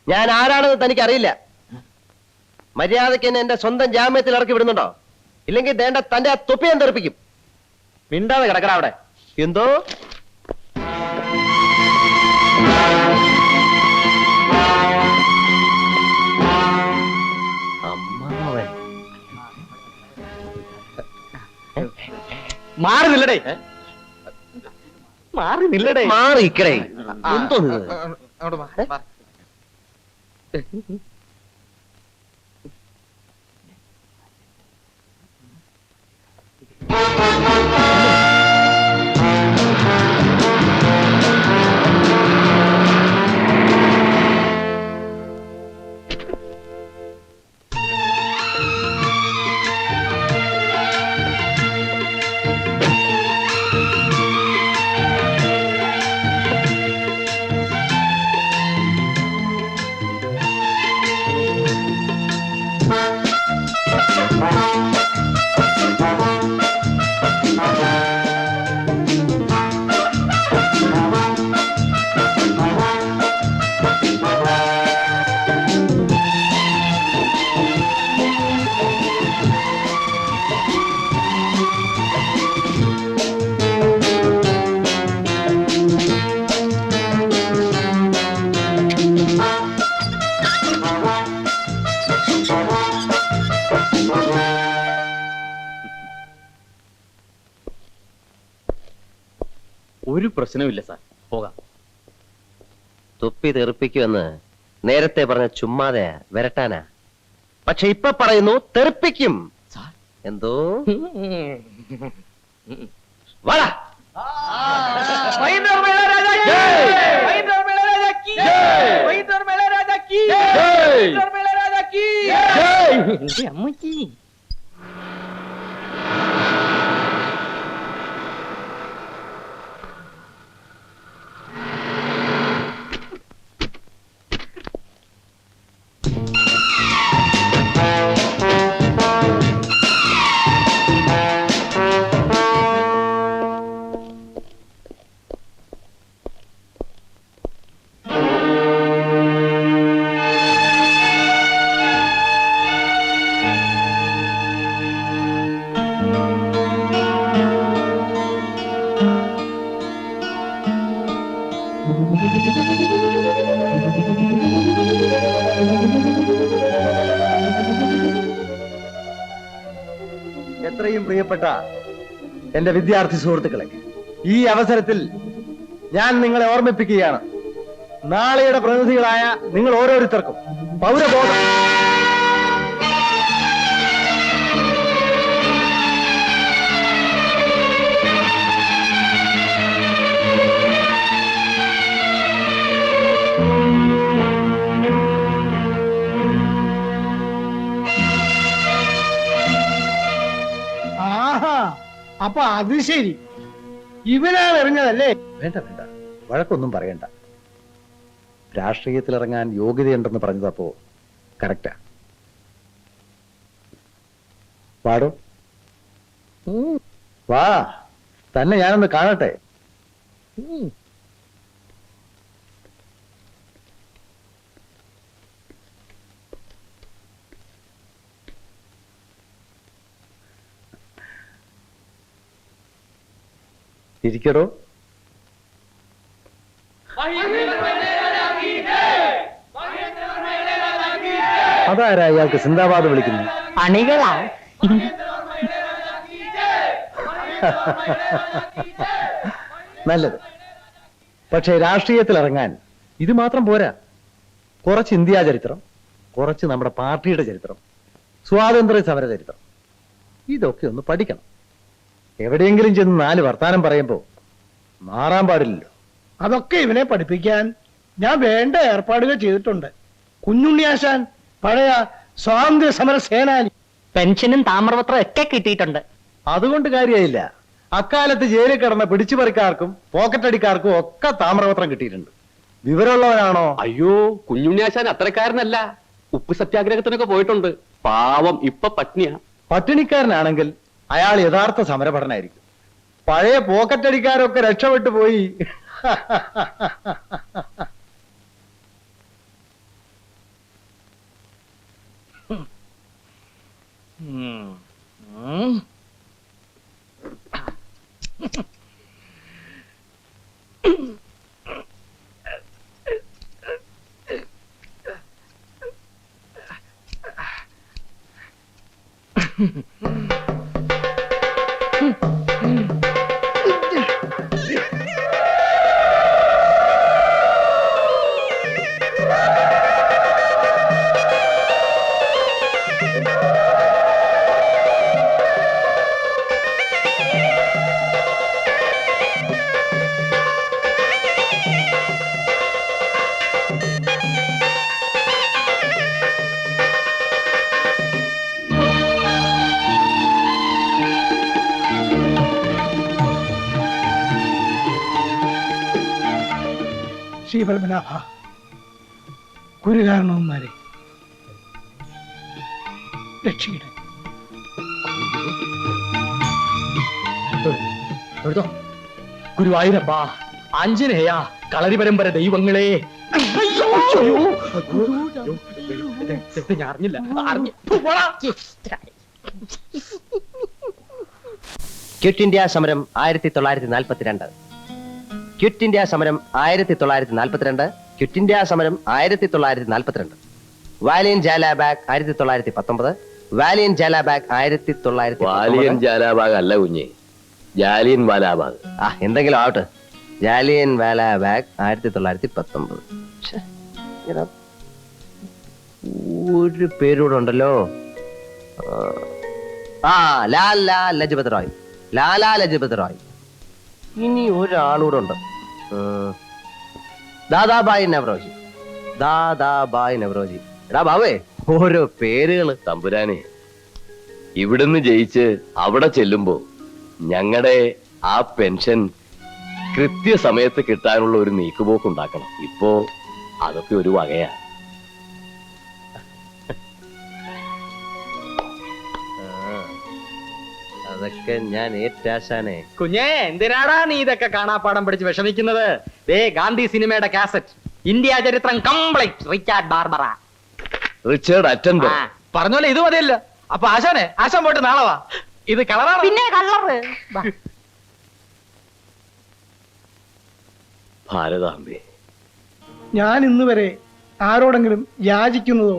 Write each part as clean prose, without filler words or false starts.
ഞാൻ ആരാണെന്ന് തനിക്ക് അറിയില്ല. മര്യാദയ്ക്ക് എന്നെ എന്റെ സ്വന്തം ജാമ്യത്തിൽ ഇറക്കി വിടുന്നുണ്ടോ? ഇല്ലെങ്കിൽ ദേണ്ട തന്റെ ആ തൊപ്പി ഞാൻ തെറിപ്പിക്കും. മിണ്ടാതെ കിടക്കട അവിടെ. എന്തോ അമ്മാവൻ മാറി നില്ലടേ, മാറി നില്ലടേ, മാറി ഇക്കടേ. എന്തോ ഒരു പ്രശ്നമില്ല സാർ, പോകാം. തൊപ്പി തെറിപ്പിക്കുമെന്ന് നേരത്തെ പറഞ്ഞ ചുമ്മാതെ വരട്ടാനാ. പക്ഷെ ഇപ്പൊ പറയുന്നു തെറിപ്പിക്കും. എന്തോ വാടാ. അമ്മച്ചി എത്രയും പ്രിയപ്പെട്ട എന്റെ വിദ്യാർത്ഥി സുഹൃത്തുക്കളെ, ഈ അവസരത്തിൽ ഞാൻ നിങ്ങളെ ഓർമ്മിപ്പിക്കുകയാണ്, നാളെയുടെ പ്രതിനിധികളായ നിങ്ങൾ ഓരോരുത്തർക്കും പൗരബോധം അപ്പൊ അത് ശരി, ഇവനാണ് എറിഞ്ഞതല്ലേ? വേണ്ട വേണ്ട, വഴക്കൊന്നും പറയണ്ട. രാഷ്ട്രീയത്തിലിറങ്ങാൻ യോഗ്യതയുണ്ടെന്ന് പറഞ്ഞതപ്പോ കറക്റ്റാ. പാടോ, വാ, തന്നെ ഞാനൊന്ന് കാണട്ടെ. ഇരിക്കടോ. അതാരാ ഇയാൾക്ക് സിന്ദാബാദ് വിളിക്കുന്നു? അണികളാ. നല്ലത്. പക്ഷേ രാഷ്ട്രീയത്തിൽ ഇറങ്ങാൻ ഇത് മാത്രം പോരാ. കുറച്ച് ഇന്ത്യാ ചരിത്രം, കുറച്ച് നമ്മുടെ പാർട്ടിയുടെ ചരിത്രം, സ്വാതന്ത്ര്യ സമര ചരിത്രം, ഇതൊക്കെ ഒന്ന് പഠിക്കണം. എവിടെയെങ്കിലും ചെന്ന് 4 വർത്താനം പറയുമ്പോ മാറാൻ പാടില്ലല്ലോ. അതൊക്കെ ഇവനെ പഠിപ്പിക്കാൻ ഞാൻ വേണ്ട ഏർപ്പാടുകൾ ചെയ്തിട്ടുണ്ട്. കുഞ്ഞുണ്ണിയാശാൻ പഴയ സ്വാതന്ത്ര്യ സമര സേനാനി, പെൻഷനും താമ്രപത്രം ഒക്കെ കിട്ടിയിട്ടുണ്ട്. അതുകൊണ്ട് കാര്യമായില്ല. അക്കാലത്ത് ജയിലിൽ കിടന്ന പിടിച്ചുപറിക്കാർക്കും പോക്കറ്റടിക്കാർക്കും ഒക്കെ താമ്രപത്രം കിട്ടിയിട്ടുണ്ട്. വിവരമുള്ളവനാണോ? അയ്യോ, കുഞ്ഞുണ്ണിയാശാൻ അത്രക്കാരനല്ല. ഉപ്പ് സത്യാഗ്രഹത്തിനൊക്കെ പോയിട്ടുണ്ട്. പാവം ഇപ്പൊ പട്നിയാ. പട്ടിണിക്കാരനാണെങ്കിൽ അയാൾ യഥാർത്ഥ സമരഭടനായിരിക്കും. പഴയ പോക്കറ്റടിക്കാരൊക്കെ രക്ഷപ്പെട്ടു പോയി. ശ്രീപത്മനാഭ, കുരുകാരണവന്മാരെ രക്ഷിക്കണേ. ഗുരുവായൂരപ്പ, ആഞ്ജനേയ, കളരി പരമ്പര ദൈവങ്ങളെ. ഞാൻ അറിഞ്ഞില്ല. ക്വിറ്റ് ഇന്ത്യ സമരം 1942. ക്വിറ്റ് ഇന്ത്യ സമരം 1942. ക്വിറ്റ് ഇന്ത്യ സമരം 1942. വാലിയൻ ജാലാബാഗ് 1919. വാലിയൻ ജാലാബാഗ് 1919. വാലിയൻ ജാലാബാഗ് അല്ല കുഞ്ഞെ, ജാലിയൻ വാലാബാഗ്. എന്തെങ്കിലും ആവട്ടെ. ജാലിയൻ വാലാബാഗ് 1919. ഒരു പേരൂടെ ഉണ്ടല്ലോ. ലാലാ ലജ്പത് റായ്. ലാലാ ലജ്പത് റായ്. ഇനി ഒരാളൂടെ ഉണ്ട്. ദാദാബായ് നവറോജി. ദാദാബായ് നവറോജി. എടാ ബാവേ, ഓരോ പേരുകള്. തമ്പുരാനെ, ഇവിടുന്ന് ജയിച്ച് അവിടെ ചെല്ലുമ്പോ ഞങ്ങളുടെ ആ പെൻഷൻ കൃത്യസമയത്ത് കിട്ടാനുള്ള ഒരു നീക്കുപോക്ക് ഉണ്ടാക്കണം. ഇപ്പോ അതൊക്കെ ഒരു വകയാ. അതൊക്കെ ഞാൻ ഏറ്റാശാനെ. കുഞ്ഞേ, എന്തിനാടാ നീ ഇതൊക്കെ കാണാപ്പാടം പിടിച്ച് വിഷമിക്കുന്നത്? ദേ ഗാന്ധി സിനിമയുടെ കാസറ്റ്, ഇന്ത്യ ചരിത്രം കംപ്ലീറ്റ്, റിച്ചാർഡ് ബാർബറ. Richard Attenborough. പറഞ്ഞോലെ ഇത് മതിയല്ല. അപ്പൊ ആശാനെ, ആശാൻ പോയിട്ട് നാളെ വാ. ഇത് കളറാണ്. പിന്നെ കളറ്. ഭാരതാംബെ, ഞാൻ ഇന്ന് വരെ ആരോടെങ്കിലും യാചിക്കുന്നതോ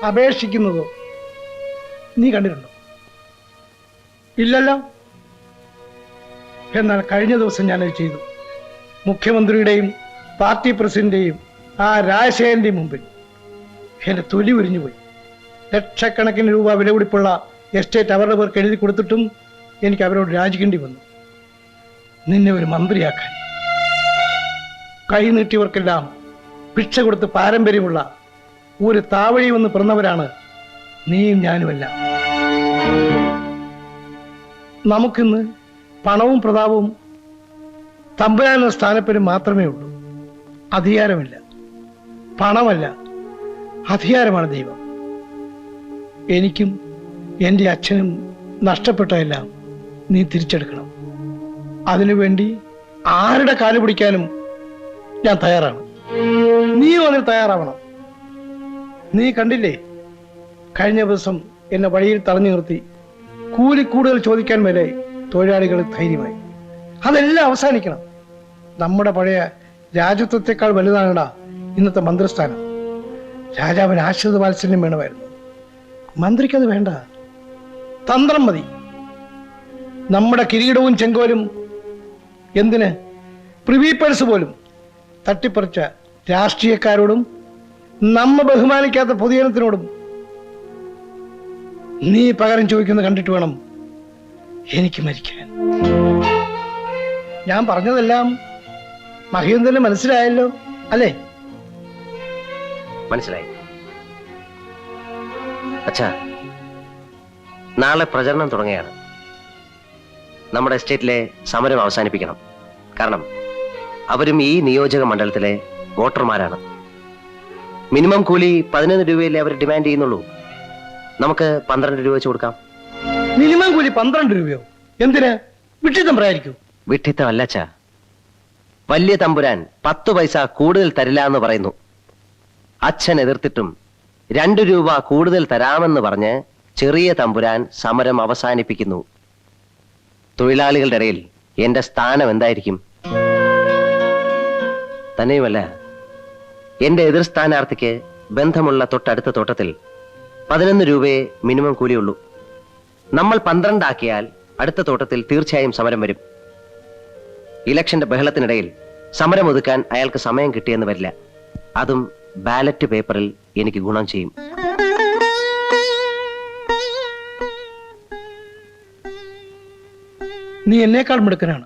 അപേക്ഷിക്കുന്നതോ നീ കണ്ടിട്ടുണ്ടോ? ഇല്ലല്ലോ. എന്നാൽ കഴിഞ്ഞ ദിവസം ഞാനത് ചെയ്തു. മുഖ്യമന്ത്രിയുടെയും പാർട്ടി പ്രസിഡന്റിന്റെയും ആ രാജശേഖരന്റെയും മുമ്പിൽ എന്റെ തൊലി ഉരിഞ്ഞുപോയി. ലക്ഷക്കണക്കിന് രൂപ വില പിടിപ്പുള്ള എസ്റ്റേറ്റ് അവരുടെ പേർക്ക് എഴുതി കൊടുത്തിട്ടും എനിക്ക് അവരോട് രാജിക്കേണ്ടി വന്നു. നിന്നെ ഒരു മന്ത്രിയാക്കാൻ. കൈ നീട്ടിയവർക്കെല്ലാം ഭിക്ഷ കൊടുത്ത് പാരമ്പര്യമുള്ള ഒരു താവഴി വന്ന് പിറന്നവരാണ് നീയും ഞാനുമെല്ലാം. നമുക്കിന്ന് പണവും പ്രതാപവും തമ്പുരാനുള്ള സ്ഥാനപ്പേരും മാത്രമേ ഉള്ളൂ. അധികാരമില്ല. പണമല്ല, അധികാരമാണ് ദൈവം. എനിക്കും എൻ്റെ അച്ഛനും നഷ്ടപ്പെട്ടതെല്ലാം നീ തിരിച്ചെടുക്കണം. അതിനുവേണ്ടി ആരുടെ കാല് പിടിക്കാനും ഞാൻ തയ്യാറാണ്. നീയും അതിന് തയ്യാറാവണം. നീ കണ്ടില്ലേ, കഴിഞ്ഞ ദിവസം എന്നെ വഴിയിൽ തടഞ്ഞു നിർത്തി കൂലി കൂടുതൽ ചോദിക്കാൻ വരെ തൊഴിലാളികൾ ധൈര്യമായി. അതെല്ലാം അവസാനിക്കണം. നമ്മുടെ പഴയ രാജത്വത്തെക്കാൾ വലുതാണടാ ഇന്നത്തെ മന്ത്രിസ്ഥാനം. രാജാവിന് ആശ്രിത വാത്സല്യം വേണമായിരുന്നു. മന്ത്രിക്കത് വേണ്ട, തന്ത്രം മതി. നമ്മുടെ കിരീടവും ചെങ്കോലും എന്തിന്, പ്രിവി പേഴ്സ് പോലും തട്ടിപ്പറിച്ച രാഷ്ട്രീയക്കാരോടും നമ്മ ബഹുമാനിക്കാത്ത പൊതുജനത്തിനോടും നീ പകരം ചോദിക്കുന്നത് കണ്ടിട്ട് വേണം എനിക്ക് മരിക്കാൻ. ഞാൻ പറഞ്ഞതെല്ലാം മഹേന്ദ്രന് മനസ്സിലായല്ലോ അല്ലേ? മനസ്സിലായി. അച്ഛാ, നാളെ പ്രചരണം തുടങ്ങുകയാണ്. നമ്മുടെ എസ്റ്റേറ്റിലെ സമരം അവസാനിപ്പിക്കണം. കാരണം അവരും ഈ നിയോജക മണ്ഡലത്തിലെ വോട്ടർമാരാണ്. മിനിമം കൂലി 11 രൂപയല്ലേ അവർ ഡിമാൻഡ് ചെയ്യുന്നുള്ളൂ. നമുക്ക് 12 രൂപ വെച്ച് കൊടുക്കാം. മിനിമം കൂലി 12 രൂപയോ? എന്തിന്? വിട്ടിത്തം പറയായിരിക്കും. വിട്ടിത്തമല്ല അച്ഛാ, വലിയ തമ്പുരാൻ 10 പൈസ കൂടുതൽ തരില്ല എന്ന് പറയുന്നു. അച്ഛൻ എതിർത്തിട്ടും 2 രൂപ കൂടുതൽ തരാമെന്ന് പറഞ്ഞ് ചെറിയ തമ്പുരാൻ സമരം അവസാനിപ്പിക്കുന്നു. തൊഴിലാളികളുടെ ഇടയിൽ എന്റെ സ്ഥാനം എന്തായിരിക്കും? തന്നെയുമല്ല, എന്റെ എതിർ സ്ഥാനാർത്ഥിക്ക് ബന്ധമുള്ള തൊട്ടടുത്ത തോട്ടത്തിൽ 11 രൂപയെ മിനിമം കൂലിയുള്ളൂ. നമ്മൾ 12 ആക്കിയാൽ അടുത്ത തോട്ടത്തിൽ തീർച്ചയായും സമരം വരും. ഇലക്ഷന്റെ ബഹളത്തിനിടയിൽ സമരം ഒതുക്കാൻ അയാൾക്ക് സമയം കിട്ടിയെന്ന് വരില്ല. അതും ബാലറ്റ് പേപ്പറിൽ എനിക്ക് ഗുണം ചെയ്യും. നീ എന്നേക്കാൾ മിടുക്കനാണ്.